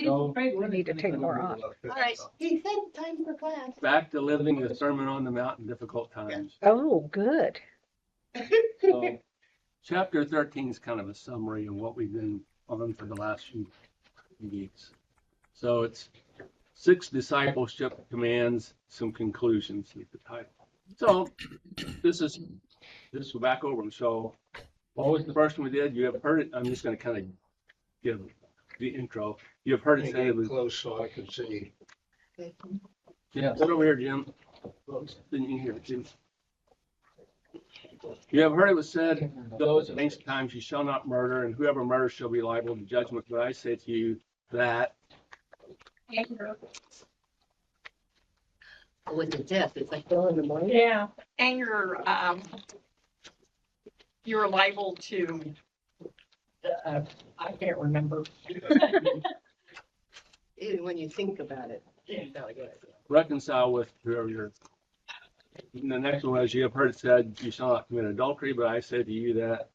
No. We need to take more off. All right, he said time for class. Back to living the Sermon on the Mount in difficult times. Oh, good. So, chapter 13 is kind of a summary of what we've been on for the last few weeks. So it's 6 discipleship commands, some conclusions with the title. So this go back over them. So what was the first one we did? You have heard it. I'm just going to kind of give the intro. You have heard it said it was close so I can see. Yeah, sit over here, Jim. Didn't you hear it, Jim? You have heard it was said, those of ancient times, you shall not murder, and whoever murders shall be liable to judgment. But I say to you that Anger. With the death, it's like 4 in the morning. Yeah, anger, you're liable to, I can't remember. Even when you think about it. reconcile with whoever you're. And the next one was, you have heard it said, you shall not commit adultery, but I say to you that.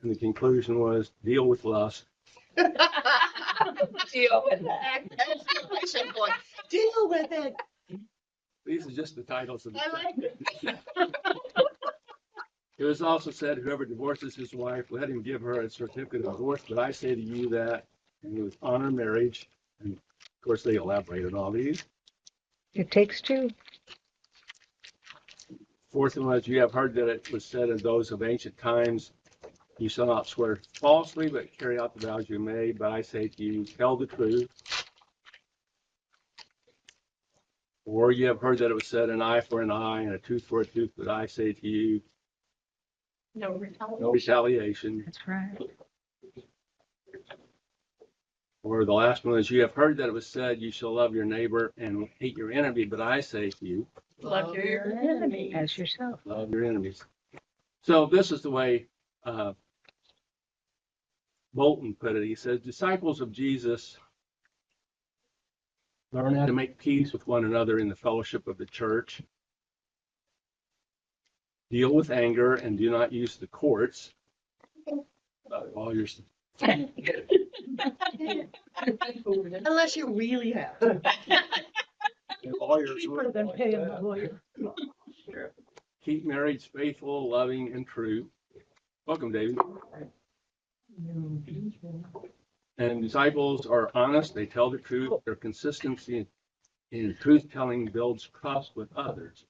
And the conclusion was, deal with lust. Deal with that. Exclamation point. Deal with it. These are just the titles of the I like it. It was also said, whoever divorces his wife, let him give her a certificate of divorce. But I say to you that, and you honor marriage. And of course, they elaborate on all these. It takes 2. Fourth one was, you have heard that it was said of those of ancient times, you shall not swear falsely, but carry out the vows you made. But I say to you, tell the truth. Or you have heard that it was said, an eye for an eye and a tooth for a tooth. But I say to you, No retaliation. no retaliation. That's right. Or the last one is, you have heard that it was said, you shall love your neighbor and hate your enemy. But I say to you, Love your enemy. As yourself. love your enemies. So this is the way Bolton put it. He says, disciples of Jesus learn how to make peace with one another in the fellowship of the church. Deal with anger and do not use the courts. Lawyers. Unless you really have to. Lawyers. Cheaper than paying the lawyer. Keep marriage faithful, loving, and true. Welcome, David. And disciples are honest. They tell the truth. Their consistency in truth-telling builds trust with others.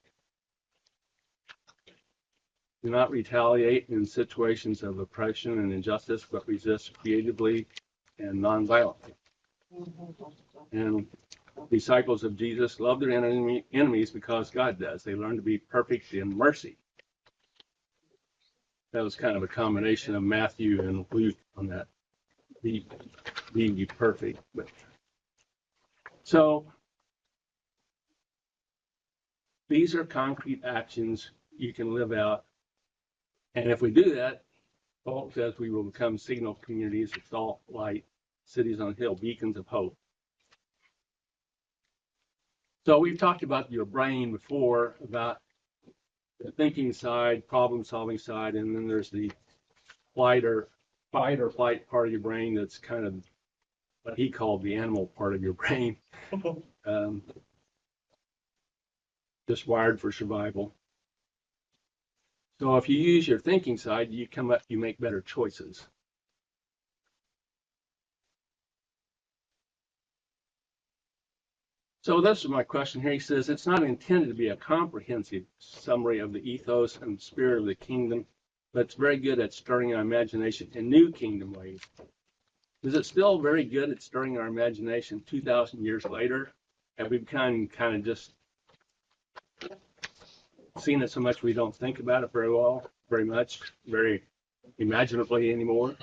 Do not retaliate in situations of oppression and injustice, but resist creatively and nonviolently. And disciples of Jesus love their enemies because God does. They learn to be perfect in mercy. That was kind of a combination of Matthew and Luke on that. Be perfect. So these are concrete actions you can live out. And if we do that, Paul says we will become signal communities of salt, light, cities on a hill, beacons of hope. So we've talked about your brain before, about the thinking side, problem solving side, and then there's the fight or flight part of your brain that's kind of what he called the animal part of your brain. Just wired for survival. So if you use your thinking side, you make better choices. So this is my question here. He says, it's not intended to be a comprehensive summary of the ethos and spirit of the kingdom, but it's very good at stirring our imagination in new kingdom ways. Is it still very good at stirring our imagination 2,000 years later? Have we kind of just seen it so much we don't think about it very much, very imaginatively anymore?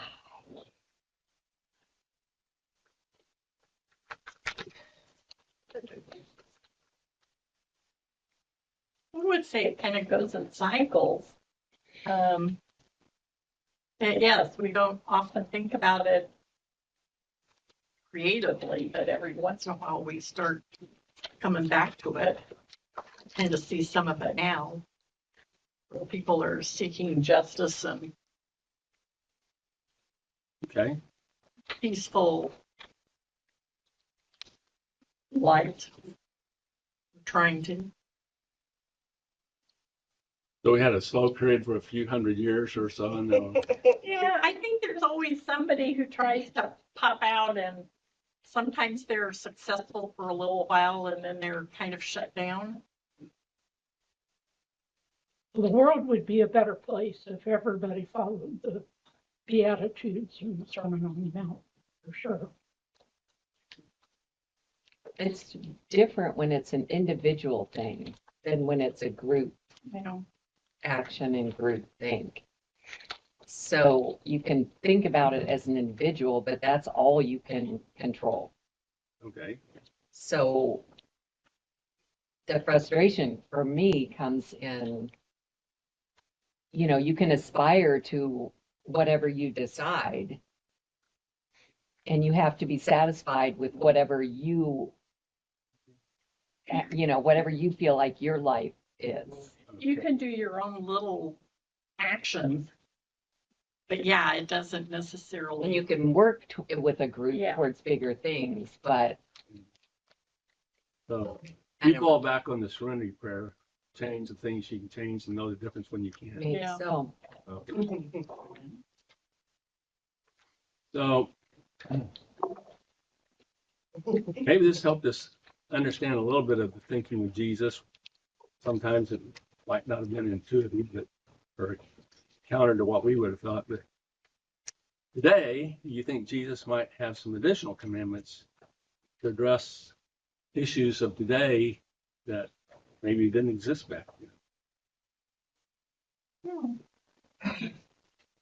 I would say it kind of goes in cycles. And yes, we don't often think about it creatively, but every once in a while we start coming back to it. I tend to see some of it now, where people are seeking justice and Okay. peaceful light. Trying to. So we had a slow period for a few hundred years or so, and then Yeah, I think there's always somebody who tries to pop out, and sometimes they're successful for a little while and then they're kind of shut down. The world would be a better place if everybody followed the Beatitudes and the Sermon on the Mount, for sure. It's different when it's an individual thing than when it's a group You know, action and group think. So you can think about it as an individual, but that's all you can control. okay. So the frustration for me comes in, you can aspire to whatever you decide, and you have to be satisfied with whatever whatever you feel like your life is. you can do your own little actions, but yeah, it doesn't And necessarily. you can work with a group Yeah. towards bigger things, but So I you don't fall back on the serenity prayer, change the things you can change and know the difference when you can't. maybe Yeah. so. So maybe this helped us understand a little bit of the thinking of Jesus. Sometimes it might not have been intuitive, but or counter to what we would have thought. But today, you think Jesus might have some additional commandments to address issues of today that maybe didn't exist back then.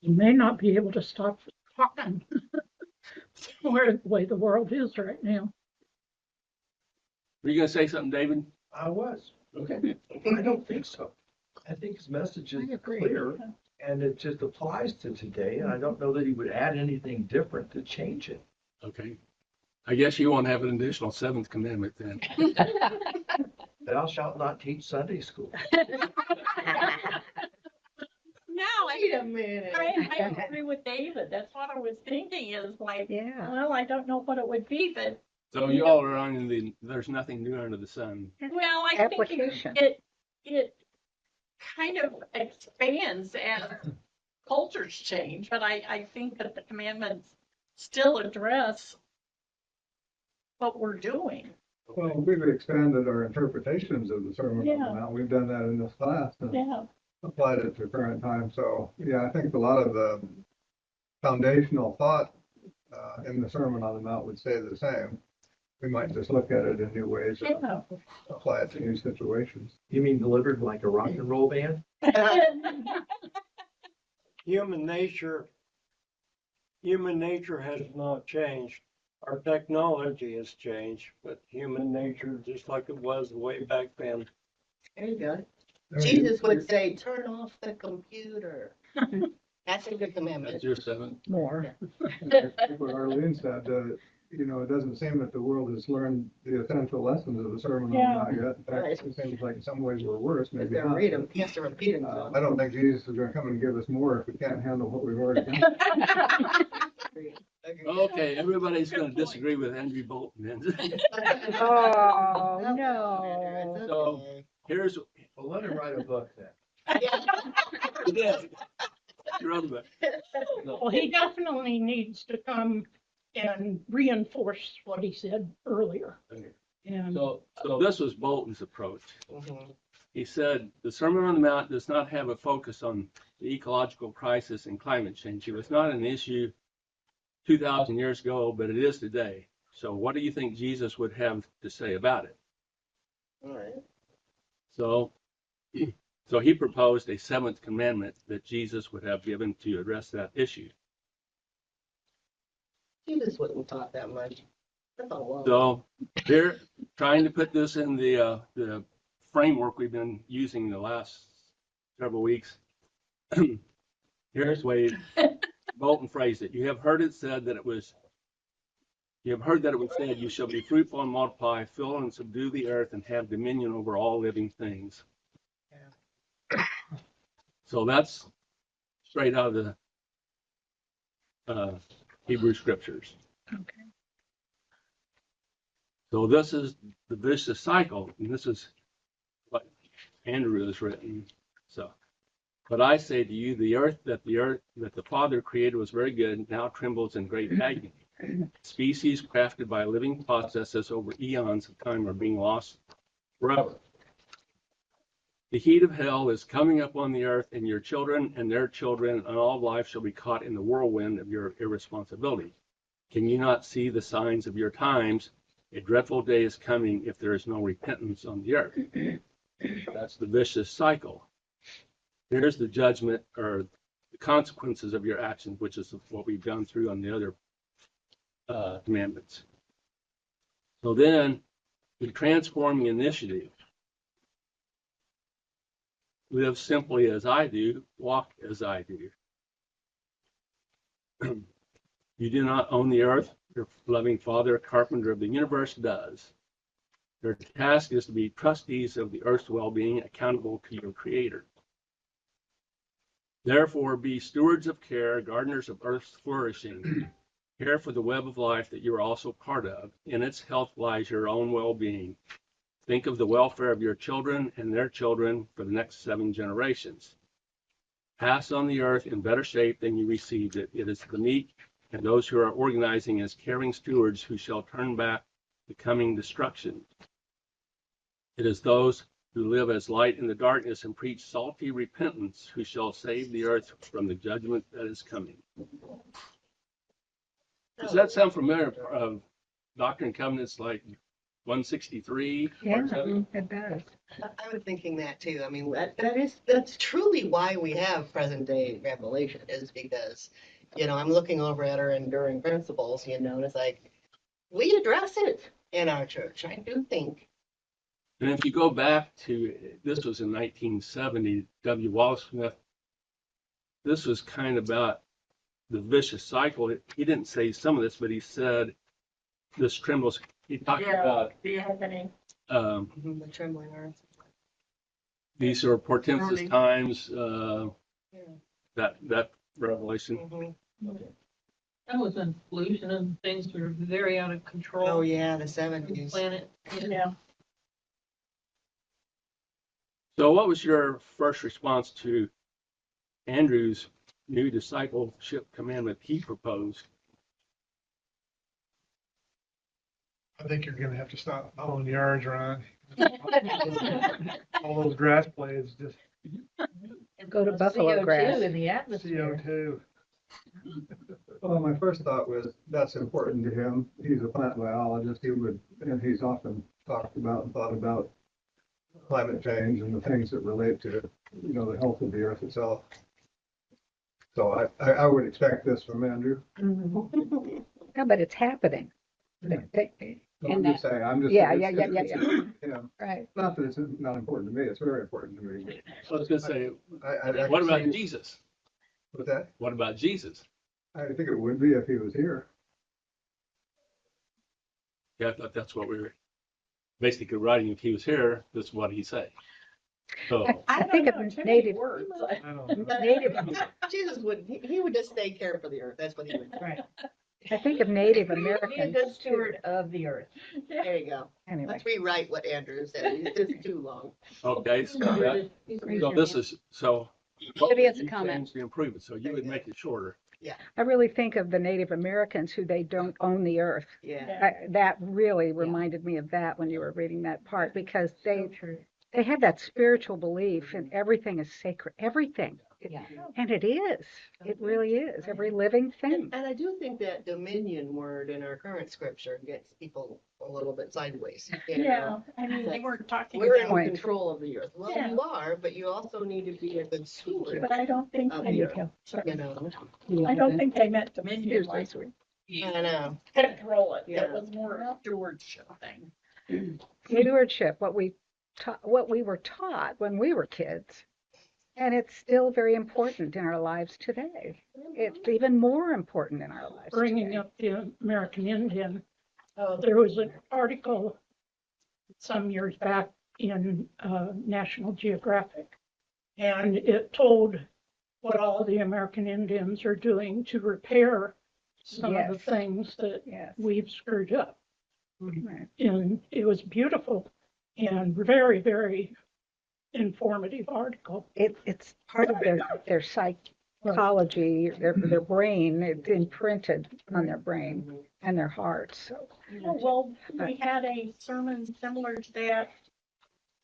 You may not be able to stop talking the way the world is right now. Were you going to say something, David? I was. Okay. I don't think so. I think his message is I agree. clear and it just applies to today. And I don't know that he would add anything different to change it. Okay. I guess you won't have an additional seventh commandment then. Thou shalt not teach Sunday school. No, Wait a minute. I agree with David. That's what I was thinking is like, Yeah. well, I don't know what it would be, but So you all are on there's nothing new under the sun. well, I think Application. it kind of expands as cultures change, but I think that the commandments still address what we're doing. Well, we've expanded our interpretations of the Sermon on Yeah. the Mount. We've done that in this class and Yeah. applied it to current time. So, yeah, I think a lot of the foundational thought in the Sermon on the Mount would stay the same. We might just look at it in new ways and Yeah. apply it to new situations. You mean delivered like a rock and roll band? Human nature has not changed. Our technology has changed, but human nature, just like it was way back then. There you go. I mean, Jesus would say, turn off the computer. That's a good commandment. That's your seventh. More. What Arlene said, it doesn't seem that the world has learned the essential lessons of the Sermon on the Mount yet. In fact, it seems like in some ways we're worse, He's maybe gonna not. read them. He has to repeat them. I don't think Jesus is going to come and give us more if we can't handle what we've already done. Okay, everybody's going to disagree with Andrew Bolton. then. Oh, It's no. So- okay. Here's Well, let him write a book then. yeah, you wrote about it. Well, he definitely needs to come and reinforce what he said earlier. And So this was Bolton's approach. Mhm. He said the Sermon on the Mount does not have a focus on the ecological crisis and climate change. It was not an issue 2,000 years ago, but it is today. So what do you think Jesus would have to say about it? All right. So he proposed a seventh commandment that Jesus would have given to address that issue. Jesus wouldn't talk that much. That's a lot. So here, trying to put this in the framework we've been using the last several weeks. Here's the way Bolton phrased it. You have heard it said, you shall be fruitful and multiply, fill and subdue the earth, and have dominion over all living things. So that's straight out of the Hebrew scriptures. Okay. So this is the vicious cycle, and this is what Andrew has written. So, but I say to you, the earth that the Father created was very good, now trembles in great agony. Species crafted by living processes over eons of time are being lost forever. The heat of hell is coming up on the earth, and your children and their children and all life shall be caught in the whirlwind of your irresponsibility. Can you not see the signs of your times? A dreadful day is coming if there is no repentance on the earth. That's the vicious cycle. Here's the judgment or the consequences of your actions, which is what we've gone through on the other commandments. So then, the transforming initiative. Live simply as I do, walk as I do. You do not own the earth. Your loving Father, carpenter of the universe, does. Your task is to be trustees of the earth's well-being, accountable to your Creator. Therefore, be stewards of care, gardeners of earth's flourishing. Care for the web of life that you are also part of. In its health lies your own well-being. Think of the welfare of your children and their children for the next 7 generations. Pass on the earth in better shape than you received it. It is the meek and those who are organizing as caring stewards who shall turn back the coming destruction. It is those who live as light in the darkness and preach salty repentance who shall save the earth from the judgment that is coming. Does that sound familiar? Doctrine and Covenants like 163? Yeah, it does. I was thinking that too. I mean, that's truly why we have present day revelation, is because, I'm looking over at our enduring principles, and it's like, we address it in our church. I do think. And if you go back to, this was in 1970, W. Wallace Smith, this was kind of about the vicious cycle. He didn't say some of this, but he said this trembles. He talked about the happening. The trembling earth. These are portentous Early. times. Yeah. That revelation. Mhm. That was when pollution and things were very out of control. Oh yeah, the on the 70s. planet. Yeah. So, what was your first response to Andrew's new discipleship commandment he proposed? I think you're gonna have to stop mowing yards, Ron. All those grass blades just Go to buffalo CO2 grass. in the atmosphere. CO2. Well, my first thought was that's important to him. He's a plant biologist. And he's often talked about and thought about climate change and the things that relate to, the health of the earth itself. So I would expect this from Andrew. Yeah, but it's happening. I'm just saying, Yeah. Yeah. Right. Not that it's not important to me. It's very important to me. I was going to say, I what can about see- Jesus? What's that? What about Jesus? I think it would be if he was here. Yeah, I thought that's what we were basically writing. If he was here, this is what he'd say. So, I think of native words. I don't know. native. Jesus would, he would just stay care for the earth. That's what he would do. Right. I think of Native Be a Americans. good steward of the earth. There you go. Anyway, Let's rewrite what Andrew said. It's just too long. okay, so this is, so. Maybe it's a you comment. changed the improvement, so you would make it shorter. I really think of the Native Americans who they don't own the earth. Yeah. That really reminded me of that when you were reading that part, because they have that spiritual belief and everything is sacred. Everything. Yeah. And it is. It really is. Every living thing. And I do think that dominion word in our current scripture gets people a little bit sideways. Yeah, I mean, they weren't talking We're in about, control of the earth. Well, Yeah. you are, but you also need to be a good steward. but I don't think, Of I the earth. don't think they meant dominion Here's like this one. I know. control it. Yeah. It was more a stewardship thing. Stewardship, what we were taught when we were kids. And it's still very important in our lives today. It's even more important in our lives. Bringing today. up the American Indian, there was an article some years back in National Geographic, and it told what all the American Indians are doing to repair some of the Yes. things that Yes. we've screwed up. Right. And it was beautiful and very, very informative article. It's part of their psychology, their brain. It's imprinted on their brain and their heart. So Oh, well, we had a sermon similar to that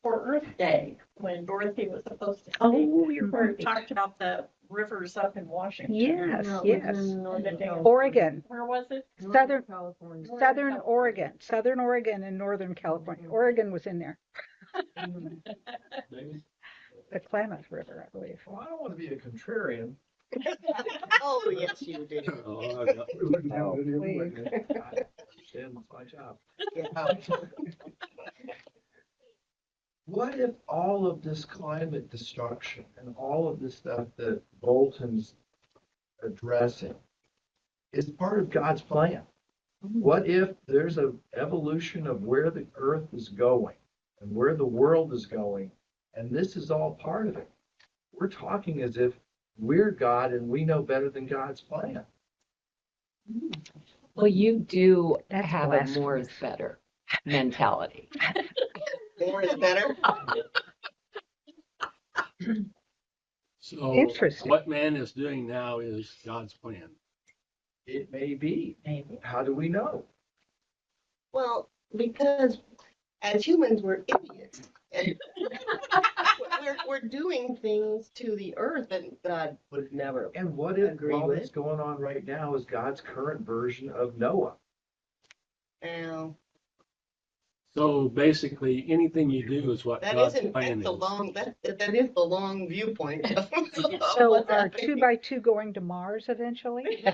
for Earth Day when Dorothy was supposed to speak. oh, you're Where it right. talked about the rivers up in Washington. Yes, No, it yes. was in Northern California. Oregon, Where was it? Southern California. Southern Oregon, Southern Oregon, and Northern California. Oregon was in there. The Klamath River, I believe. Well, I don't want to be a contrarian. Oh, yes, you do. Oh, I got- We wouldn't have Oh, it anyway. please. I understand it's my job. Yeah. What if all of this climate destruction and all of this stuff that Bolton's addressing is part of God's plan? What if there's an evolution of where the earth is going and where the world is going, and this is all part of it? We're talking as if we're God and we know better than God's plan. Well, you do That's have a more is blasphemous. better mentality. More is better. So Interesting. what man is doing now is God's plan. It may be. Maybe. How do we know? Well, because as humans, we're idiots. And we're doing things to the earth that God would never. And what if Agree all with. that's going on right now is God's current version of Noah? Now, So basically, anything you do is what that God's isn't, plan that's the is. long, that is the long viewpoint. of So what's are happening. 2x2 going to Mars eventually?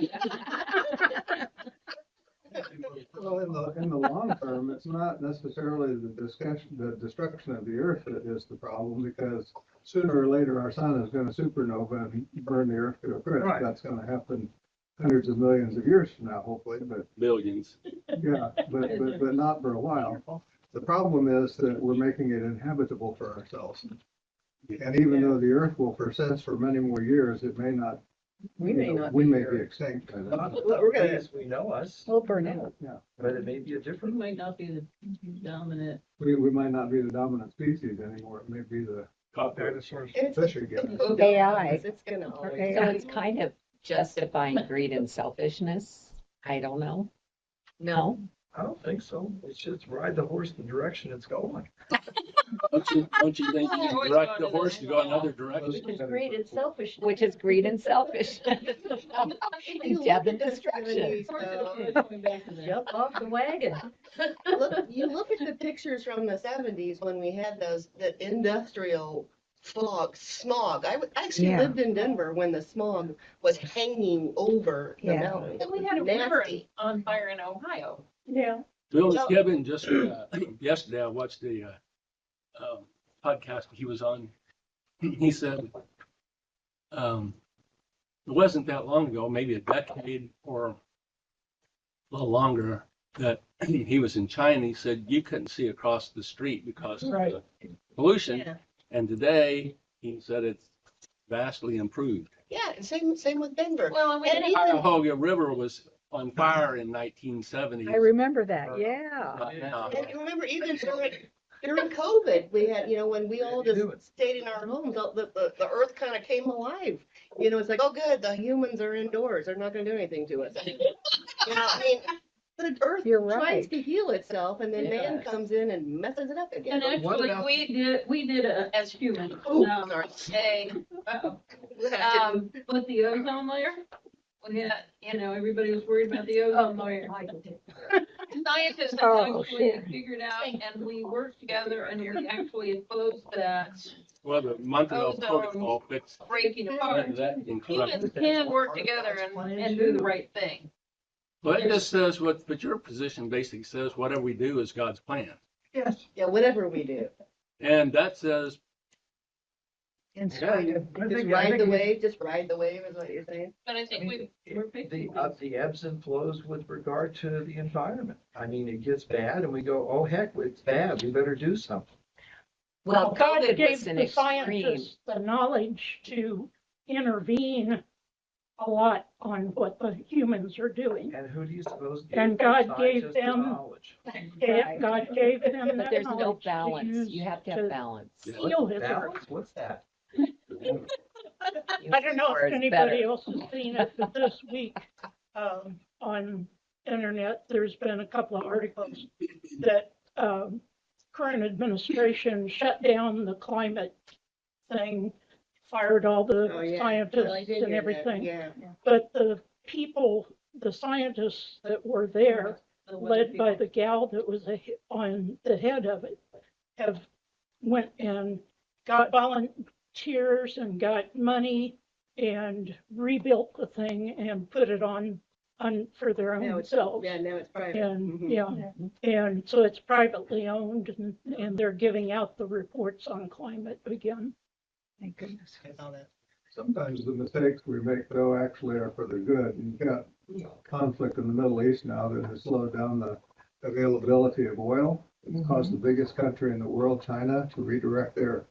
Well, in the long term, it's not necessarily the destruction of the earth that is the problem, because sooner or later our sun is going to supernova and burn the earth to a crisp. Right. That's going to happen hundreds of millions of years from now, hopefully, but Billions. yeah, but not for a while. The problem is that we're making it inhabitable for ourselves. And even though the earth will persist for many more years, it may not. We may not We be may here. be extinct by then. Not We're gonna- as we know us, We'll burn out. but it may be a We different. might not be the dominant. We might not be the dominant species anymore. It may be the Dinosaurs. It's- fish again. it's gonna AI. always- It's gonna always. Okay. So it's kind of justifying greed and selfishness. I don't know. No. I don't think so. It's just ride the horse the direction it's going. Don't you think you can direct the horse to go another direction? Which is great and selfish. Which is greed and selfishness. You And death and look at the destruction. 70s, Going back to that. Jump off the wagon. You look at the pictures from the 70s when we had that industrial smog. I actually Yeah. lived in Denver when the smog was hanging over the Yeah. mountain. And we had a river Nasty. on fire in Ohio. Yeah. Bill Well- Gibbon just yesterday, I watched the podcast he was on. He said it wasn't that long ago, maybe a decade or a little longer, that he was in China. He said you couldn't see across the street because of Right. the pollution. Yeah. And today, he said it's vastly improved. Yeah, same with Denver. Well, and we And did even- Cuyahoga River was on fire in 1970s. I remember that, yeah. Not now. And you remember even during COVID, we had, when we all just stayed in our homes, the earth kind of came alive. It's like, oh, good, the humans are indoors. They're not going to do anything to us. I mean, the earth You're tries right. to heal itself, and then man Yes. comes in and messes it up again. And What actually, about- we did as humans. Oh, sorry. With the ozone layer, we had, everybody was worried about the ozone layer. Scientists have Oh, actually shit. figured out, and we worked together, and we actually opposed that Well, the Montreal Ozone. Protocol fixed breaking apart. that incorrectly. Humans can work together and do the right thing. Well, it just says but your position basically says whatever we do is God's plan. Yes. Yeah, whatever we do. And that says, In Yeah, spite I of, think- Just I ride think the it- wave, just ride the wave is what you're saying? But I think we're fixing The ebbs and flows with regard to the environment. I mean, it gets bad and we go, oh, heck, it's bad. We better do something. Well, God COVID gave was an the extreme. scientists the knowledge to intervene a lot on what the humans are doing. And who do you suppose gave And those God gave scientists the them, knowledge? God gave them But that there's no knowledge to balance. use You have to have balance. heal his earth. Balance? What's that? I don't know if Or it's anybody better. else has seen it, but this week, on internet, there's been a couple of articles that, current administration shut down the climate thing, fired all the scientists and everything. Yeah. But the people, the scientists that were there, led by the gal that was on the head of it, have went and got volunteers and got money and rebuilt the thing and put it on for their own selves. Yeah, now it's private. And Mhm. yeah, and so it's privately owned, and they're giving out the reports on climate again. Thank goodness. I saw that. Sometimes the mistakes we make, though, actually are for the good. You've got conflict in the Middle East now that has slowed down the availability of oil. It's caused the biggest country in the world, China, to redirect their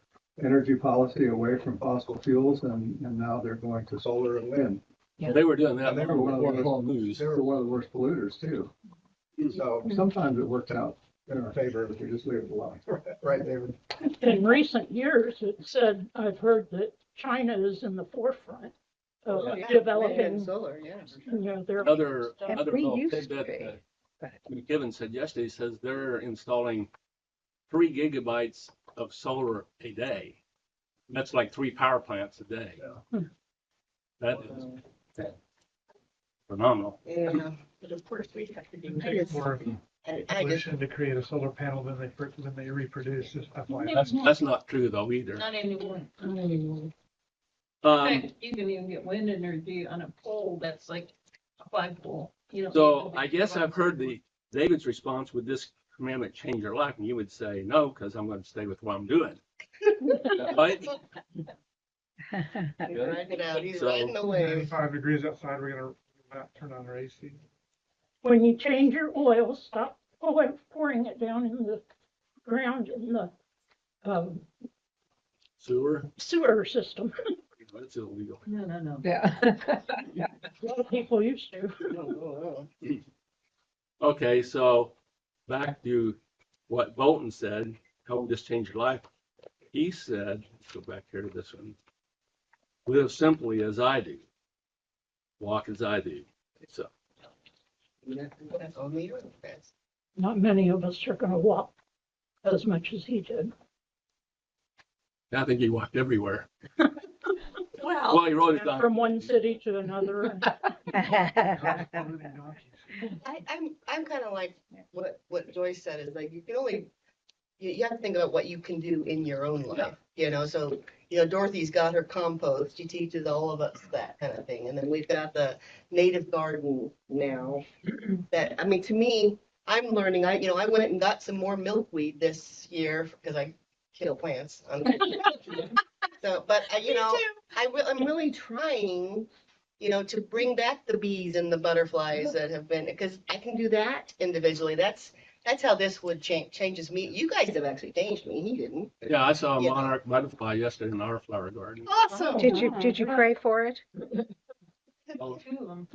energy policy away from fossil fuels, and now they're going to solar and wind. Yeah. They were doing that And they were one of the before worst, news. they were one of the worst polluters too. So sometimes it works out in our favor if we just leave it alone. Right, David? In recent years, it said, I've heard that China is in the forefront of Oh, yeah. developing, Wind and solar, yeah. their Another And other we little used to tidbit be, that but- McKibben said yesterday, says they're installing 3 gigabytes of solar a day. That's like 3 power plants a day. Yeah. That is phenomenal. Yeah. But of course, we have to do It takes more I just, pollution to create a solar panel than they reproduce, just FYI. That's not true though either. Not anymore. Um, You can even get wind energy on a pole that's like a flagpole. so I guess I've heard David's response, would this commandment change your life? And you would say no, because I'm going to stay with what I'm doing. Right? he's riding it out, he's So- riding away. 95 degrees outside, we're gonna not turn on our AC. when you change your oil, stop pouring it down in the ground in the Sewer? sewer system. That's illegal. No. Yeah. A lot of people used to. Okay, so back to what Bolton said, how will this change your life? He said, let's go back here to this one. Live simply as I do. Walk as I do. So That's only your best. Not many of us are going to walk as much as he did. I think he walked everywhere. Well, Well, he wrote it down. From one city to another. I'm kind of like what Joyce said is like, you can only, you have to think about what you can do in your own life, so, Dorothy's got her compost, she teaches all of us that kind of thing. And then we've got the native garden now that, I mean, to me, I'm learning, I went and got some more milkweed this year because I kill plants. So, but I'm really trying, to bring back the bees and the butterflies that have been, because I can do that individually. That's how this would changes me. You guys have actually changed me. He didn't. Yeah, I saw a Yeah. monarch butterfly yesterday in our flower garden. Awesome. Did you pray for it? Two of them.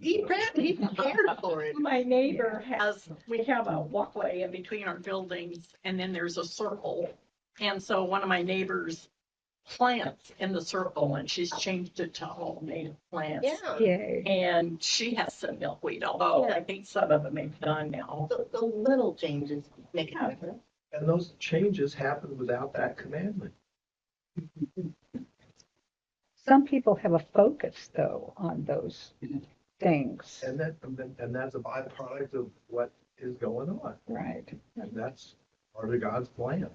He prepared for it. my neighbor we have a walkway in between our buildings, and then there's a circle. And so one of my neighbors plants in the circle, and she's changed it to all native plants. Yeah. Yay. And she has some milkweed, although I think some of them have done now. The little changes make a difference. And those changes happen without that commandment. Some people have a focus, though, on those things. And that's a byproduct of what is going on. Right. And that's part of God's plan.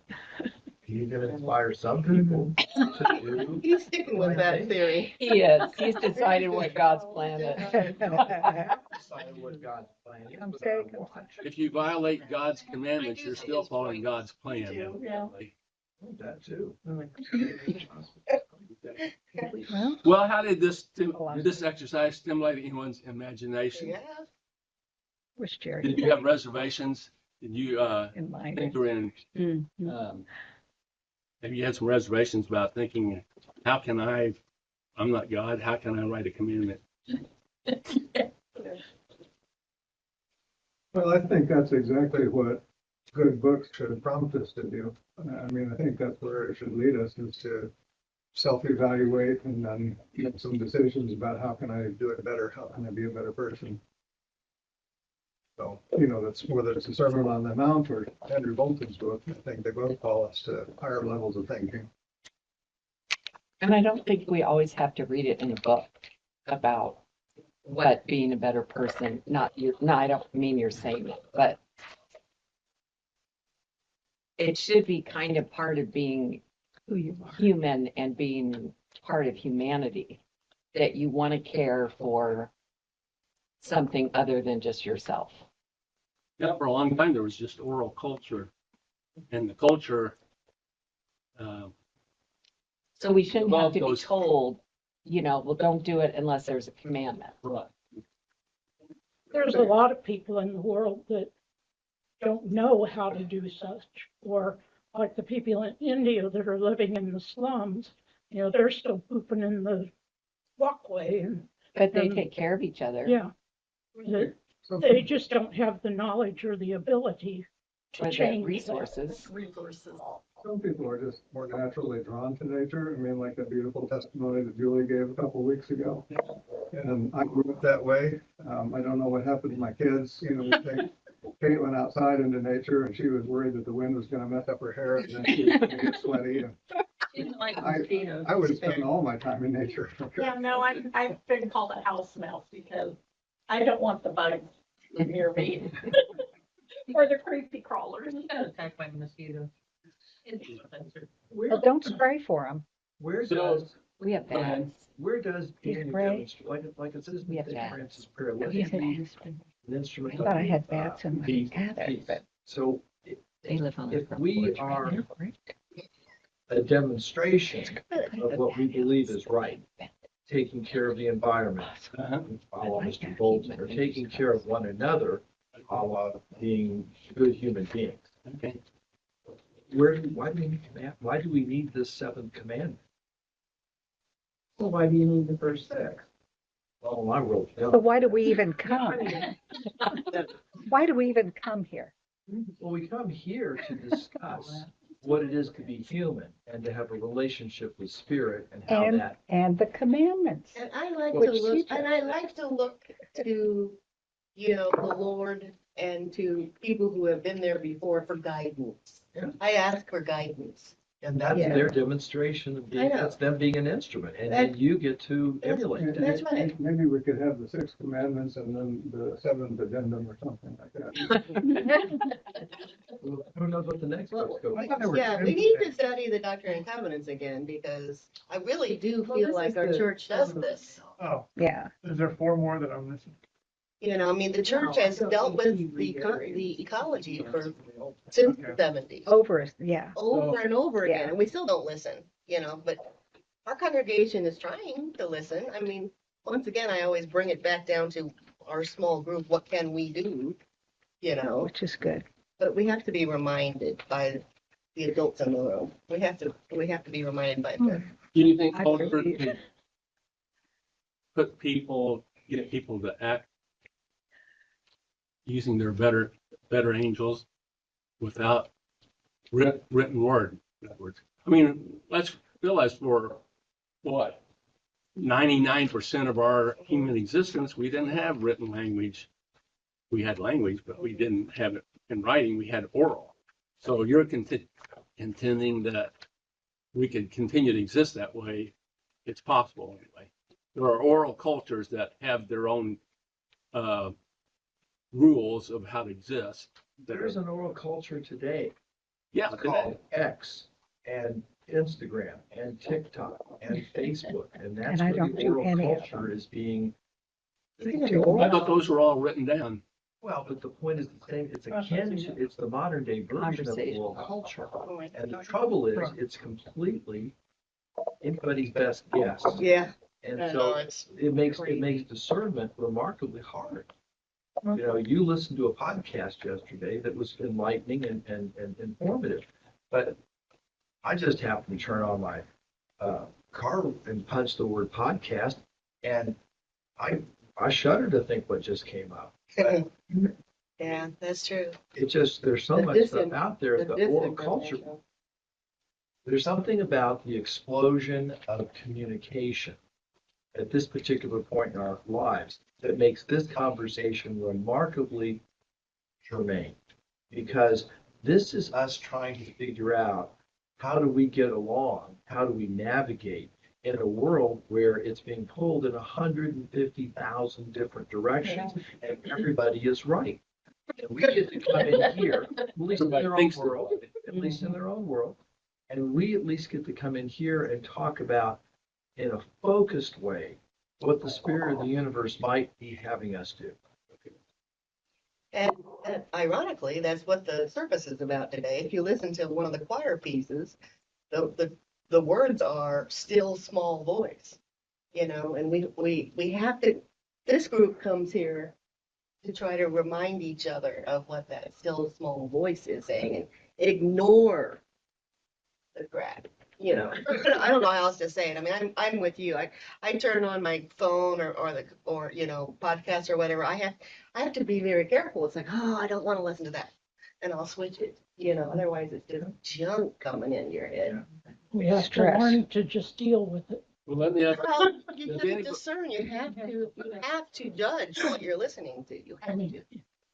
He's gonna inspire some people to do. He's sticking with that theory. He is. He's decided what God's plan is. Decide what God's plan is, I'm but saying- I watch If you violate God's commandments, you're still following God's plan. Yeah. that too. Well, Well, how did this exercise stimulate anyone's imagination? Yeah. wish Jerry Did you have reservations? Did you in mind. think you were in? Maybe you had some reservations about thinking, how can I I'm not God. How can I write a commandment? Well, I think that's exactly what good books should prompt us to do. I mean, I think that's where it should lead us, is to self-evaluate and then make some decisions about how can I do it better? How can I be a better person? So, that's whether it's a Sermon on the Mount or Andrew Bolton's book, I think they both call us to higher levels of thinking. And I don't think we always have to read it in a book about what being a better person, I don't mean you're saying it, but it should be kind of part of being Who you are. human and being part of humanity, that you want to care for something other than just yourself. Yeah, for a long time, there was just oral culture. And the culture, So we shouldn't have to be Those- told, well, don't do it unless there's a commandment. right. There's a lot of people in the world that don't know how to do such, or like the people in India that are living in the slums, they're still pooping in the walkway and, But they take care of each other. yeah. They just don't have the knowledge or the ability Or to the change that. resources. Some people are just more naturally drawn to nature. I mean, like the beautiful testimony that Julie gave a couple of weeks ago. And I grew up that way. I don't know what happened to my kids. We take Caitlin outside into nature, and she was worried that the wind was going to mess up her hair, and then she was going to get sweaty. And She didn't like I mosquitoes. would have spent all my time in nature. Yeah, no, I've been called a house mouse because I don't want the bugs near me. Or the creepy crawlers. You got attacked by mosquitoes. Spencer. Well, don't spray for them. Where So- does, We have bats. where does being a spray? demonstration, like it says in We have St. bats. Francis Prayer, what Yes, is it the has been. an instrument? I thought I had bats in my Peace, attic, peace. but So They live on the if front we porch. are they're great. a demonstration Good. of what we believe is right, taking care of the environment, Uh-huh. a la Mr. Bolton, or taking care of one another, a la being good human beings. Okay. Why do we need this seventh commandment? Well, why do you need the first six? Well, I wrote it So down. why do we even come? Why do we even come here? Well, we come here to discuss what it is to be human and to have a relationship with spirit and how And, that. and the commandments. And I like to Which look, teaches. and I like to look to, the Lord and to people who have been there before for guidance. Yeah. I ask for guidance. And that's Yeah. their demonstration of being, I know. that's them being an instrument, and That- then you get to emulate that. That's right. Maybe we could have the 6 commandments and then the 7th addendum or something like that. Well, who knows what the next Well, one's going I to thought there were Yeah, 10 we need to commandments. study the Doctrine and Covenants again, because I really do Well, feel this like is our the- church does this. Oh, Yeah. is there 4 more that I'm missing? I mean, the church has dealt with the ecology since the 70s. Yeah. Over and over Yeah. again, and we still don't listen, but our congregation is trying to listen. I mean, once again, I always bring it back down to our small group, what can we do? Which is good. But we have to be reminded by the adults in the room. We have to be reminded by them. Do you think I culture believe- could get people to act using their better angels without written word? In other words, I mean, let's realize for what 99% of our human existence, we didn't have written language. We had language, but we didn't have it in writing. We had oral. So you're contending that we could continue to exist that way. It's possible anyway. There are oral cultures that have their own rules of how to exist. There's an oral culture today. Yeah, It's called X and Instagram and TikTok and Facebook, and that's And I where don't the do oral any of culture is being. I thought those were all written down. Well, but the point is the same, it's akin to, it's the modern day version of Conversation. oral culture. And the trouble is, it's completely anybody's best guess. Yeah. And I know, so it's it makes crazy. discernment remarkably hard. You listened to a podcast yesterday that was enlightening and informative, but I just happened to turn on my car and punch the word podcast, and I shudder to think what just came up. But Yeah, that's true. it just, there's so The much stuff disin- out there, the oral culture. disinformation. There's something about the explosion of communication at this particular point in our lives that makes this conversation remarkably germane. Because this is us trying to figure out, how do we get along? How do we navigate in a world where it's being pulled in 150,000 different directions and everybody is right? And we get to come in here, at least in their own world, at least in their own world, and we at least get to come in here and talk about, in a focused way, what the spirit of the universe might be having us do. And ironically, that's what the service is about today. If you listen to one of the choir pieces, the words are still small voice, you know, and we have to, this group comes here to try to remind each other of what that still small voice is saying and ignore the crap. You know, I don't know how else to say it. I mean, I'm with you. I turn on my phone or you know, podcast or whatever. I have to be very careful. It's like, oh, I don't want to listen to that, and I'll switch it. You know, otherwise it's just junk coming in your head. We have to Stress. learn to just deal with it. Well, let me ask, Well, you Does have to anybody- discern. You have to judge what you're listening to. You I have mean, to.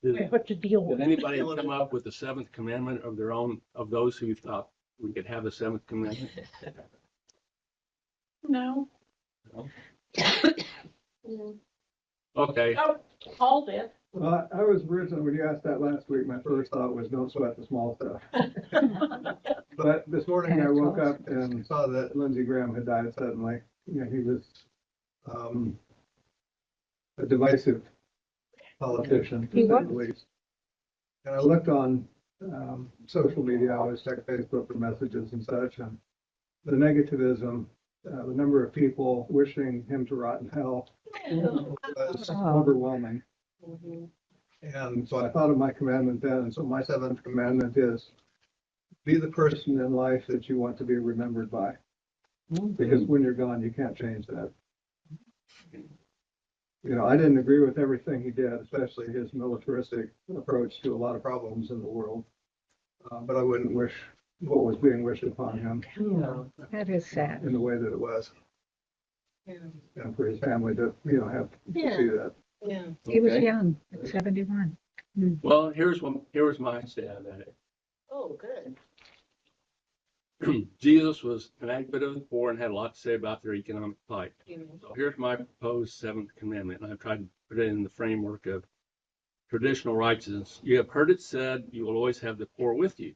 we did, have to deal with did it. anybody come up with the seventh commandment of their own, of those who thought we could have a seventh commandment? No. Okay, Oh, Paul did. Well, I was originally, when you asked that last week, my first thought was don't sweat the small stuff. But this morning I woke up and saw that Lindsey Graham had died suddenly. You know, he was a divisive politician, to He say the was. least. And I looked on social media, I always check Facebook for messages and such, and the negativism, the number of people wishing him to rot in hell was overwhelming. Mhm. And so I thought of my commandment then, and so my seventh commandment is be the person in life that you want to be remembered by. Because when you're gone, you can't change that. You know, I didn't agree with everything he did, especially his militaristic approach to a lot of problems in the world. But I wouldn't wish what was being wished upon him That is sad. in the way that it was. Yeah. And for his family to, you know, have to Yeah. see that. Yeah. He was Okay. young, at 71. well, here's my stab at it. Oh, good. Jesus was an advocate of the poor and had a lot to say about their economic plight. You know. So here's my proposed seventh commandment, and I've tried to put it in the framework of traditional righteousness. You have heard it said, you will always have the poor with you.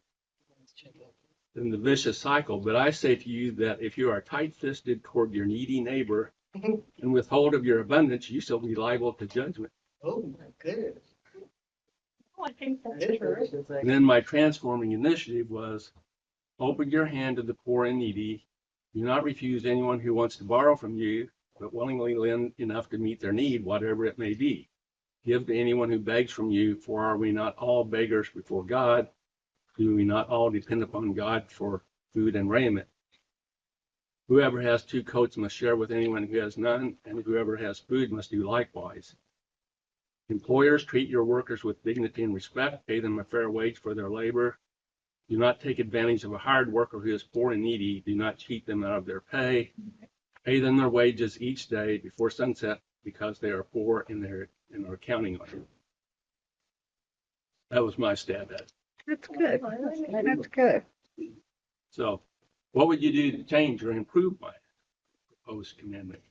In the vicious cycle, but I say to you that if you are tight-fisted toward your needy neighbor and withhold of your abundance, you shall be liable to judgment. Oh my goodness. Oh, I think that's This true. verse is like, And then my transforming initiative was open your hand to the poor and needy. Do not refuse anyone who wants to borrow from you, but willingly lend enough to meet their need, whatever it may be. Give to anyone who begs from you, for are we not all beggars before God? Do we not all depend upon God for food and raiment? Whoever has 2 coats must share with anyone who has none, and whoever has food must do likewise. Employers, treat your workers with dignity and respect. Pay them a fair wage for their labor. Do not take advantage of a hired worker who is poor and needy. Do not cheat them out of their pay. Pay them their wages each day before sunset, because they are poor and are counting on you. That was my stab at it. That's good. That's good. So, what would you do to change or improve my proposed commandment?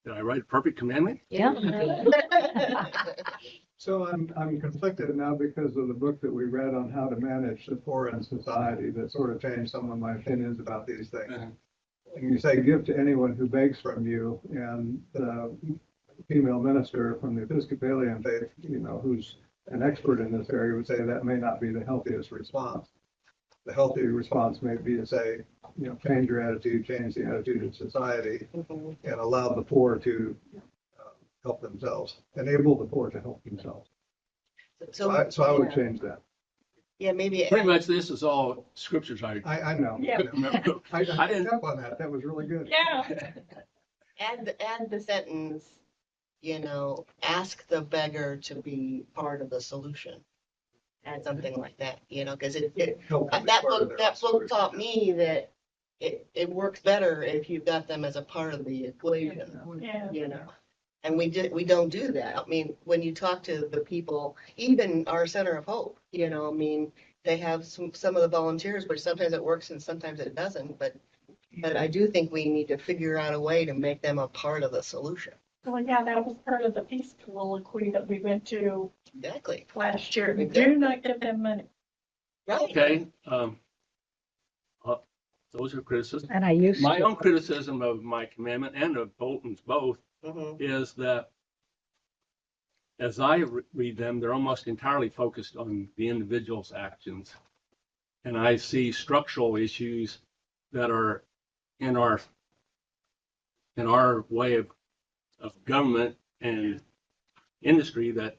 Did I write a perfect commandment? Yeah. So I'm conflicted now because of the book that we read on how to manage the poor in society that sort of changed some of my opinions about these things. And you say give to anyone who begs from you, and the female minister from the Episcopalian faith, you know, who's an expert in this area, would say that may not be the healthiest response. The healthy response may be to say, you know, change your attitude, change the attitude of society, Mhm. and allow the poor to help themselves, enable the poor to help themselves. So I would change that. Yeah, maybe. Pretty much this is all scriptures I I know. Yeah. remember. I I didn't- picked up on that. That was really good. Yeah. Add the sentence, ask the beggar to be part of the solution. Add something like that, because Help them be that part of book their taught me that it works better if you've got them as a part of the equation, Yeah. And we don't do that. I mean, when you talk to the people, even our Center of Hope, they have some of the volunteers, which sometimes it works and sometimes it doesn't, but I do think we need to figure out a way to make them a part of the solution. Well, yeah, that was part of the peace colloquy that we went to Exactly. last year. Exactly. Do not give them money. Right. Okay. Those are criticisms. And I used My to. own criticism of my commandment and of Bolton's both Mhm. is that as I read them, they're almost entirely focused on the individual's actions. And I see structural issues that are in our way of government and industry that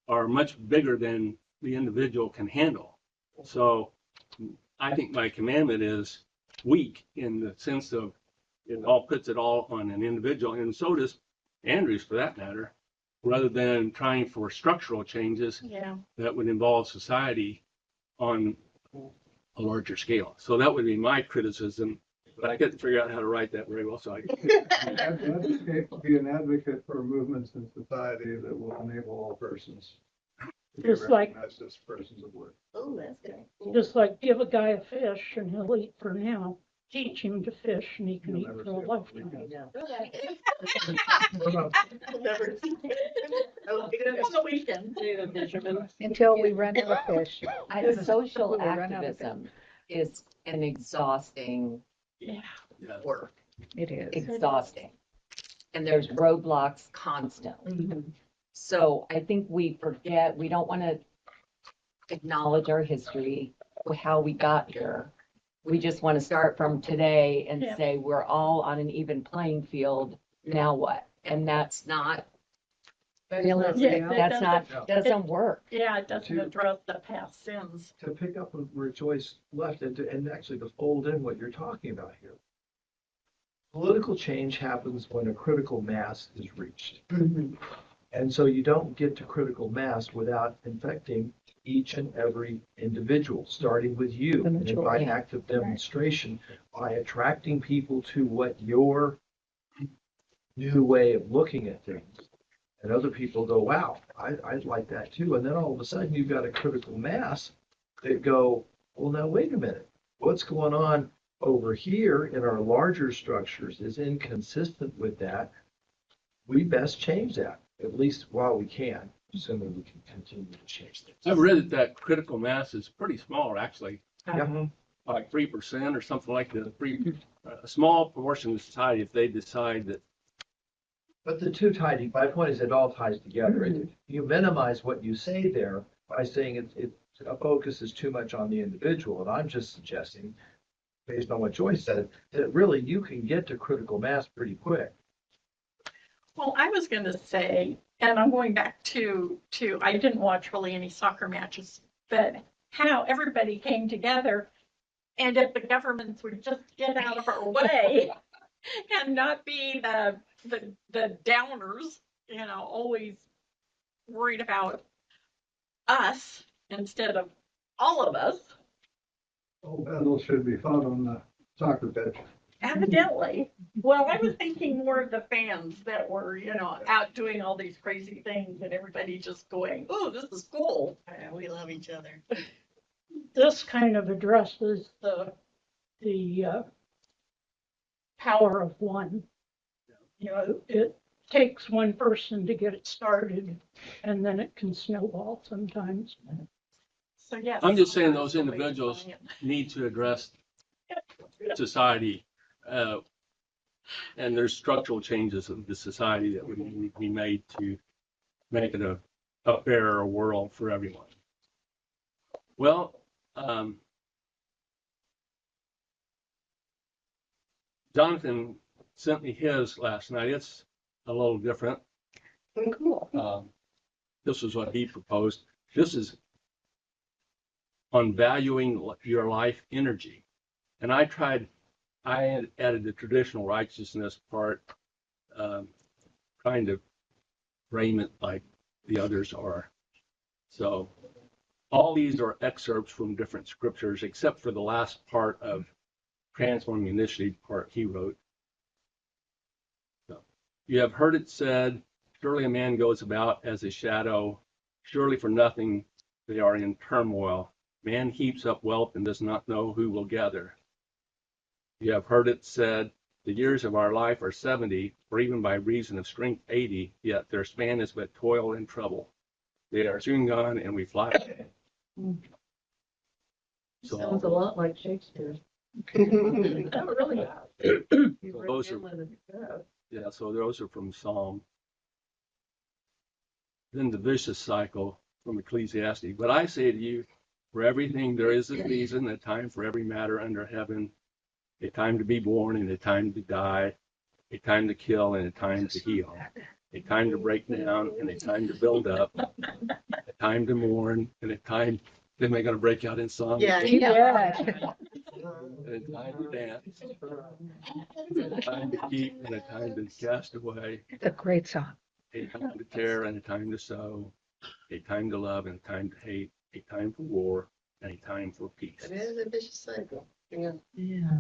are much bigger than the individual can handle. So I think my commandment is weak in the sense of it all puts it all on an individual, and so does Andrew's for that matter, rather than trying for structural changes Yeah. that would involve society on a larger scale. So that would be my criticism, but I couldn't figure out how to write that very well. So I Be an advocate for movements in society that will enable all persons to be Just like- recognized as persons of worth. Oh, that's good. Just like give a guy a fish and he'll eat for now. Teach him to fish and he can You'll eat never for a see it. lifetime. Never. On the weekend. Until we run out of fish. Social We run out of activism is an exhausting Yeah. work, It is. exhausting. And there's roadblocks constantly. So I think we forget, we don't want to acknowledge our history, how we got here. We just want to start from today and Yeah. say we're all on an even playing field. Now what? And that's not, Yeah, that's not, doesn't work. Yeah, it doesn't To- address the past sins. To pick up where Joyce left and actually to fold in what you're talking about here. Political change happens when a critical mass is reached. And so you don't get to critical mass without infecting each and every individual, starting with you. The And then by majority. active demonstration, by attracting people to what your new way of looking at things. And other people go, wow, I'd like that too. And then all of a sudden you've got a critical mass that go, well, now wait a minute. What's going on over here in our larger structures is inconsistent with that. We best change that, at least while we can, assuming we can continue to change things. I've read that critical mass is pretty small, actually, Yeah. like 3% or something like that. A small portion of society, if they decide that. But the two tie, my point is it all ties together. You minimize what you say there by saying a focus is too much on the individual. And I'm just suggesting, based on what Joyce said, that really you can get to critical mass pretty quick. Well, I was going to say, and I'm going back to I didn't watch really any soccer matches, but how everybody came together, and if the governments would just get out of our way and not be the downers, always worried about us instead of all of us. All battles should be fought on the soccer pitch. Evidently. Well, I was thinking more of the fans that were, out doing all these crazy things and everybody just going, oh, this is cool. Yeah, we love each other. This kind of addresses the power of one. It takes one person to get it started, and then it can snowball sometimes. So yes. I'm just saying those individuals need to address society, and there's structural changes of the society that would need to be made to make it a fairer world for everyone. Well, Jonathan sent me his last night. It's a little different. Cool. This is what he proposed. This is on valuing your life energy. And I added the traditional righteousness part, trying to frame it like the others are. So all these are excerpts from different scriptures, except for the last part of Transforming Initiative part he wrote. So, you have heard it said, surely a man goes about as a shadow, surely for nothing they are in turmoil. Man heaps up wealth and does not know who will gather. You have heard it said, the years of our life are 70, or even by reason of strength 80, yet their span is but toil and trouble. They are soon gone and we fly. Sounds a lot like Shakespeare. Oh, really? So those are, yeah, so those are from Psalm. Then the vicious cycle from Ecclesiastes. But I say to you, for everything there is a season, a time for every matter under heaven, a time to be born and a time to die, a time to kill and a time to heal, a time to break down and a time to build up, a time to mourn and a time, then they're going to break out in song. Yeah. And a time to dance, a time to keep and a time to cast away, It's a great song. a time to tear and a time to sow, a time to love and a time to hate, a time for war and a time for peace. It is a vicious cycle. Yeah. Yeah.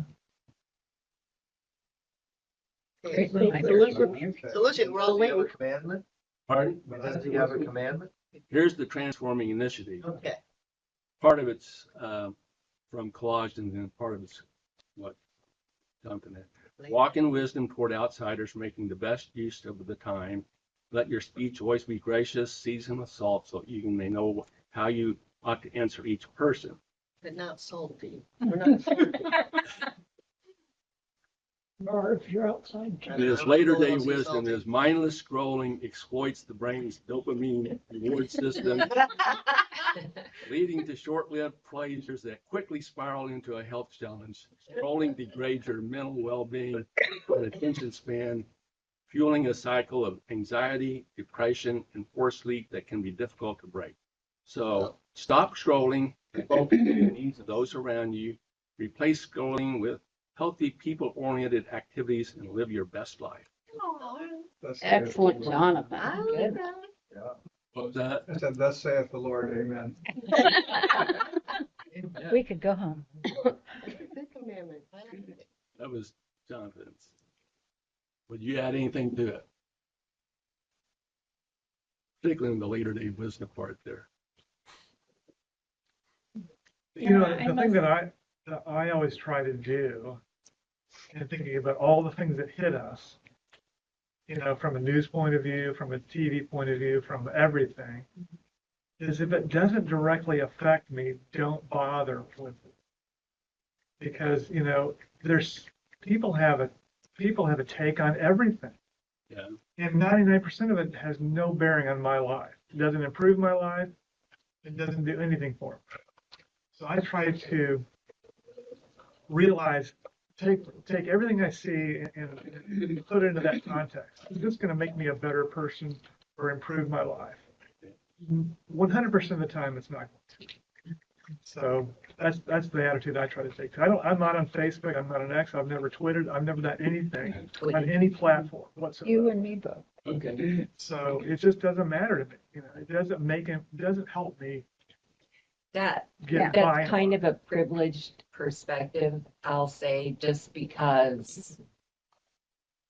Great Okay. reminder. Solution, we're all Does he have a waiting. commandment? Pardon? Does he have a commandment? Here's the Transforming Initiative. Okay. Part of it's from Colossians and part of it's what Duncan had. Walk in wisdom toward outsiders, making the best use of the time. Let your speech always be gracious, seasoned with salt, so you may know how you ought to answer each person. But not salty. We're not salty. Or if you're outside. And his later day wisdom is mindless scrolling exploits the brain's dopamine reward system, leading to short-lived pleasures that quickly spiral into a health challenge. Scrolling degrades your mental well-being and attention span, fueling a cycle of anxiety, depression, and poor sleep that can be difficult to break. So stop scrolling and focus on the needs of those around you. Replace scrolling with healthy, people-oriented activities and live your best life. Excellent, Jonathan. I Good. like that. What was that? I said, thus saith the Lord, amen. We could go home. Good commandment. I like it. That was Jonathan's. Would you add anything to it? Particularly in the later day wisdom part there. You know, the thing that I always try to do, and thinking about all the things that hit us, you know, from a news point of view, from a TV point of view, from everything, is if it doesn't directly affect me, don't bother with it. Because, you know, people have a take on everything. Yeah. And 99% of it has no bearing on my life. It doesn't improve my life. It doesn't do anything for me. So I try to realize, take everything I see and put it into that context. Is this going to make me a better person or improve my life? 100% of the time, it's not going to. So that's the attitude I try to take. I'm not on Facebook. I'm not on X. I've never tweeted. I've never done anything on any platform whatsoever. You and me both. Okay. So it just doesn't matter to me. You know, it doesn't help me That get by. That's kind of a privileged perspective, I'll say, just because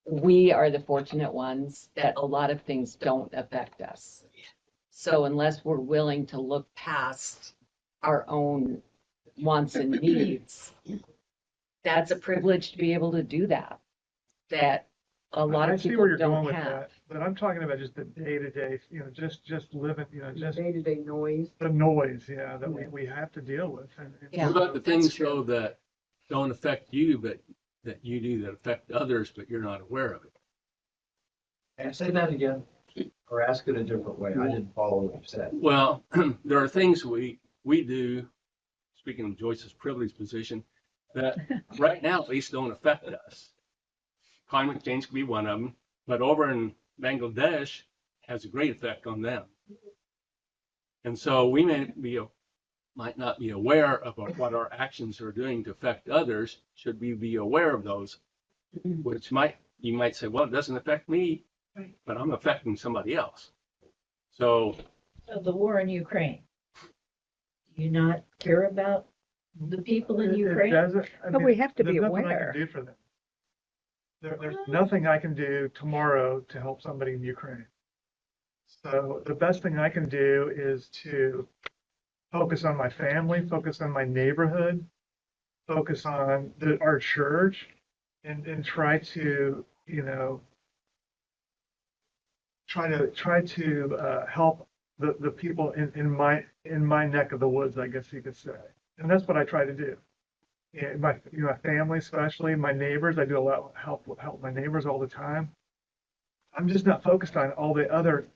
we are the fortunate ones that a lot of things don't affect us. So unless we're willing to look past our own wants and needs, that's a privilege to be able to do that. That a lot I of see people where you're don't going with have. that, but I'm talking about just the day-to-day, you know, just living, you know, just Day-to-day noise. the noise, yeah, that we have to deal with. And Yeah. What about the that's things true. though that don't affect you, but that you do that affect others, but you're not aware of it? And say that again, or ask it a different way. I didn't follow what you said. Well, there are things we do, speaking of Joyce's privileged position, that right now at least don't affect us. Climate change could be one of them, but over in Bangladesh has a great effect on them. And so we might not be aware of what our actions are doing to affect others. Should we be aware of those? Which you might say, well, it doesn't affect me, but I'm affecting somebody else. So the war in Ukraine. Do you not care about the people in It Ukraine? doesn't, I But mean, we have to be there's nothing I aware. can do for them. There's nothing I can do tomorrow to help somebody in Ukraine. So the best thing I can do is to focus on my family, focus on my neighborhood, focus on our church, and try to, try to help the people in my neck of the woods, I guess you could say. And that's what I try to do. Yeah, my family, especially my neighbors, I do a lot help my neighbors all the time. I'm just not focused on all the other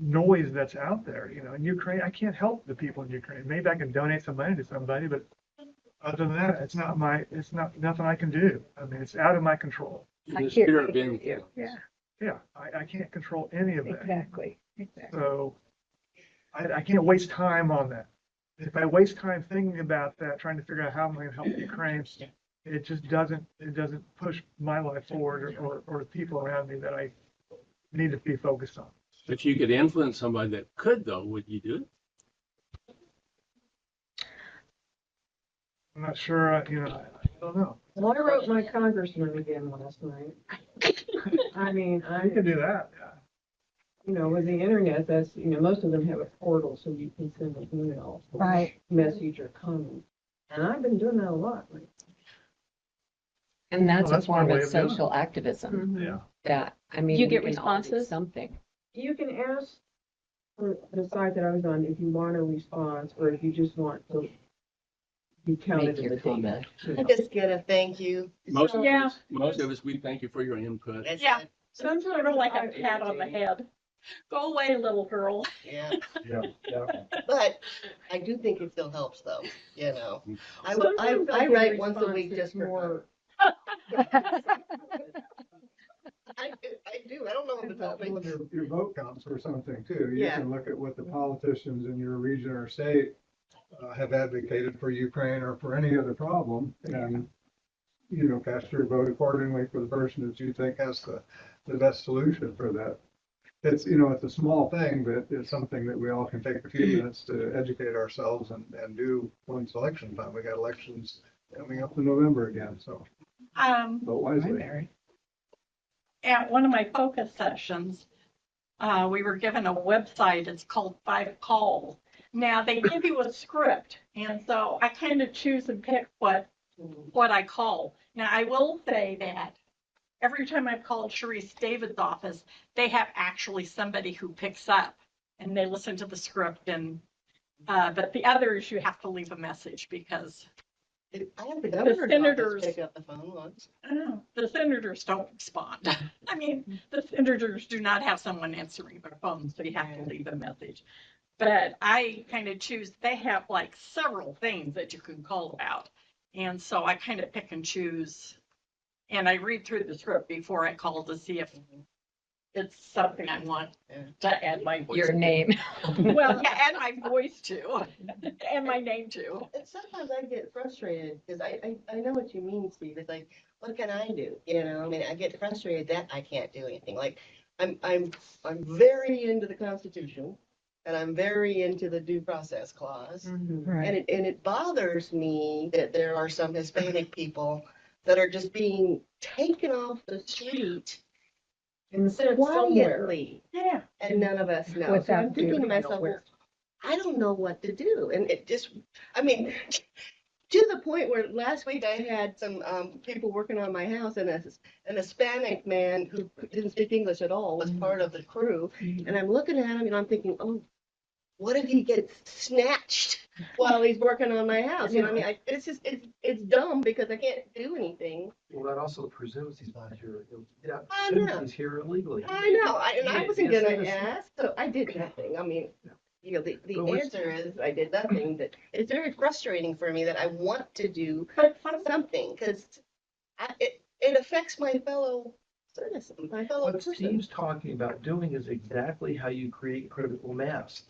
noise that's out there. In Ukraine, I can't help the people in Ukraine. Maybe I can donate some money to somebody, but other than that, it's not nothing I can do. I mean, it's out of my control. I the hear spirit of you. influence. Yeah, Yeah, I can't control any of that. exactly. So I can't waste time on that. If I waste time thinking about that, trying to figure out how I'm going to help Ukraine, it just doesn't push my life forward or the people around me that I need to be focused on. If you could influence somebody that could, though, would you do it? I'm not sure, I don't know. Well, I wrote my congressman again last night. I mean, You can do that, yeah. With the internet, that's, most of them have a portal so you can send an email, Right. message or comment. And I've been doing that a lot lately. And that's Well, a that's one form way of of doing it. social activism. Yeah. That, I mean, You get we can all do responses? something. You can ask for the site that I was on if you want a response or if you just want to be counted Make in your the data. comment. I just get a thank you. Most of Yeah. us, we thank you for your input. That's Yeah. it. Some sort of like a pat on the head. Go away, little girl. Yeah. Yeah, yeah. But I do think it still helps, though. I Sometimes I get write once a response week that's just for more. I do. I don't know what to tell Well, me. your vote counts for something too. You Yeah. can look at what the politicians in your region or state have advocated for Ukraine or for any other problem, and cast your vote accordingly for the person that you think has the best solution for that. It's it's a small thing, but it's something that we all can take a few minutes to educate ourselves and do when it's election time. We got elections coming up in November again, so vote wisely. At one of my focus sessions, we were given a website. It's called 5 Calls. Now they give you a script, and so I kind of choose and pick what I call. Now I will say that every time I've called Sharice David's office, they have actually somebody who picks up and they listen to the script. And but the others, you have to leave a message because I have the governor's office senators pick up the phone once. the senators don't respond. I mean, the senators do not have someone answering their phone, so you have to leave a message. But I kind of choose, they have like several things that you can call about. And so I kind of pick and choose. And I read through the script before I call to see if it's something I want to add my voice Your to. name. Well, yeah, add my voice to, and my name to. And sometimes I get frustrated because I know what you mean, Steve. It's like, what can I do? I mean, I get frustrated that I can't do anything. Like, I'm very into the Constitution, and I'm very into the due process clause, Right. and it bothers me that there are some Hispanic people that are just being taken off the street And sent somewhere. quietly, Yeah. and none of us know. So Without I'm thinking to doing myself, nowhere. well, I don't know what to do, and it just, I mean, to the point where last week I had some people working on my house, and an Hispanic man who didn't speak English at all was part of the crew, and I'm looking at him and I'm thinking, oh, what if he gets snatched while he's working on my house? I mean, it's just it's dumb because I can't do anything. Well, that also presumes he's not here. That I presumes know. he's here illegally. I know, and I Yeah, wasn't yes, gonna it is. ask, so I did nothing. I mean, the Go with- answer is I did nothing. But it's very frustrating for me that I want to do But something because it affects my fellow citizens, my fellow What person. Steve's talking about doing is exactly how you create critical mass.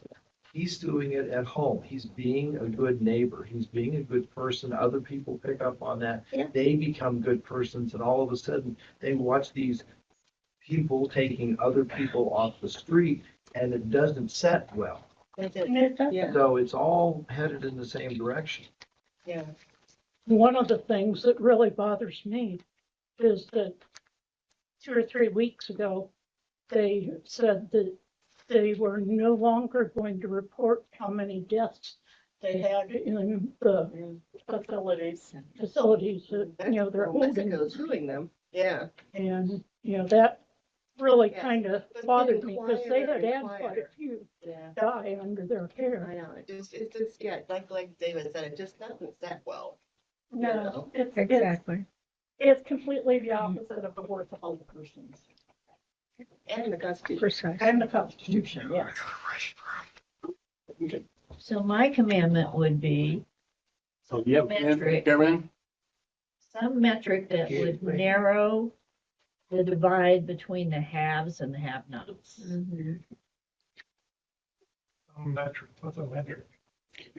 He's doing it at home. He's being a good neighbor. He's being a good person. Other people pick up on that. Yeah. They become good persons, and all of a sudden they watch these people taking other people off the street, and it doesn't set well. That's it. Yeah, So it's all headed in the same direction. yeah. One of the things that really bothers me is that 2 or 3 weeks ago, they said that they were no longer going to report how many deaths they had in the facilities that, they're Well, holding. Mexico's suing them. Yeah. And, that really Yeah. kind of It's bothered getting me because they quieter had and had quite a quieter. few Yeah. die under their care. I know. It's just, yeah, like David said, it just doesn't set well. No, it's Exactly. it's completely the opposite of the worth of other persons. And the Constitution. Precisely. And the Constitution, yes. So my commandment would be So, yeah, Metric. Karen? some metric that would narrow the divide between the haves and the have-nots. Metric, what's a metric?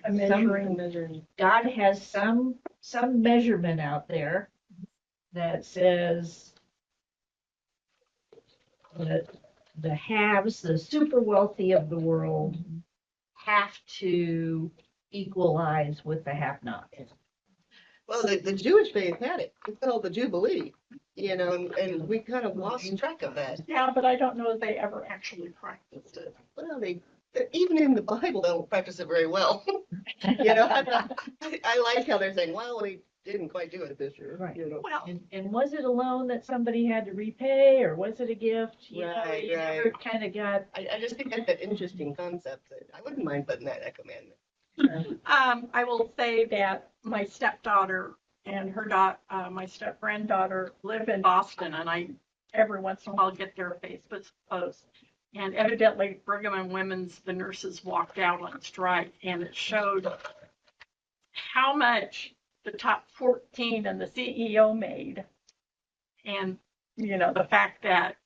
A measuring. God has some measurement out there that says that the haves, the super wealthy of the world, have to equalize with the have-nots. Well, the Jewish faith had it. It's called the Jubilee, and we kind of lost track of that. Yeah, but I don't know if they ever actually practiced it. Well, they even in the Bible don't practice it very well. I like how they're saying, well, we didn't quite do it this year. Right. Well, And was it a loan that somebody had to repay, or was it a gift? You never kind of got. I just think that's an interesting concept that I wouldn't mind putting that in a commandment. I will say that my stepdaughter and her my step granddaughter live in Boston, and every once in a while get their Facebook posts. And evidently, Brigham and Women's, the nurses walked out on strike, and it showed how much the top 14 and the CEO made. And, the fact that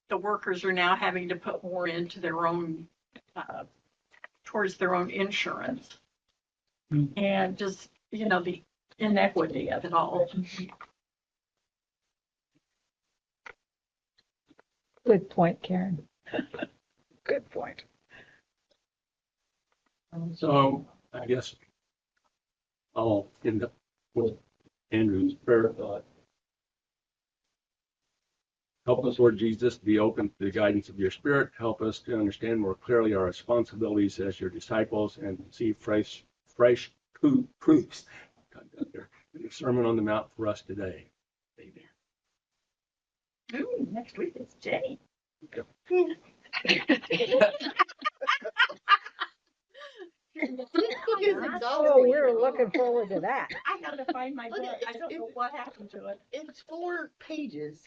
the workers are now having to put more into their own, towards their own insurance. And just, the inequity of it all. Good point, Karen. Good point. So I guess I'll end up with Andrew's prayer thought. Help us, Lord Jesus, to be open to the guidance of your Spirit. Help us to understand more clearly our responsibilities as your disciples and see fresh proofs in the Sermon on the Mount for us today. Amen. Ooh, next week is Jenny. Oh, we're looking forward to that. I gotta find my book. I don't know what happened to it. It's 4 pages.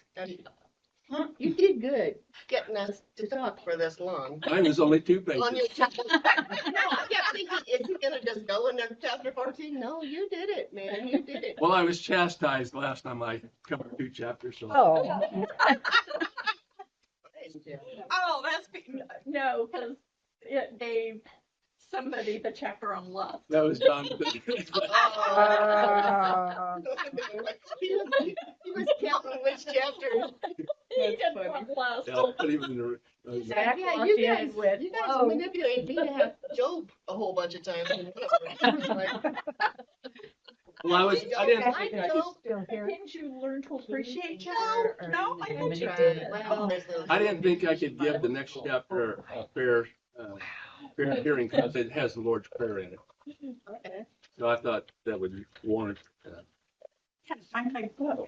You did good getting us to talk for this long. Mine is only 2 On your pages. chapter. No, I kept thinking, is he gonna just go into chapter 14? No, you did it, man. You did it. Well, I was chastised last time I covered 2 chapters. So. Oh, Oh, no, because it gave somebody the chapter on love. That was John. He was counting which chapter. He didn't want love. Yeah, I'll put him in the. Zach Yeah, walked you in with, guys whoa. manipulated me to have Job a whole bunch of times. Well, I didn't. Like Job. Didn't you learn to appreciate each Or- other? or No, I even didn't. did. Well, I didn't think I could give the next chapter a fair hearing because it has the Lord's Prayer in it. Okay. So I thought that would warrant. Can't find my book.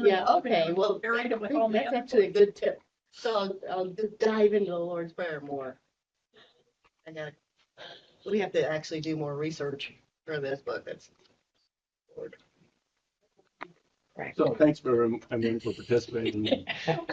Yeah, okay, well, Buried it with all the that's other actually a good tip. So I'll just dive into the Lord's Prayer more. We have to actually do more research for this book. That's Lord. So thanks for participating.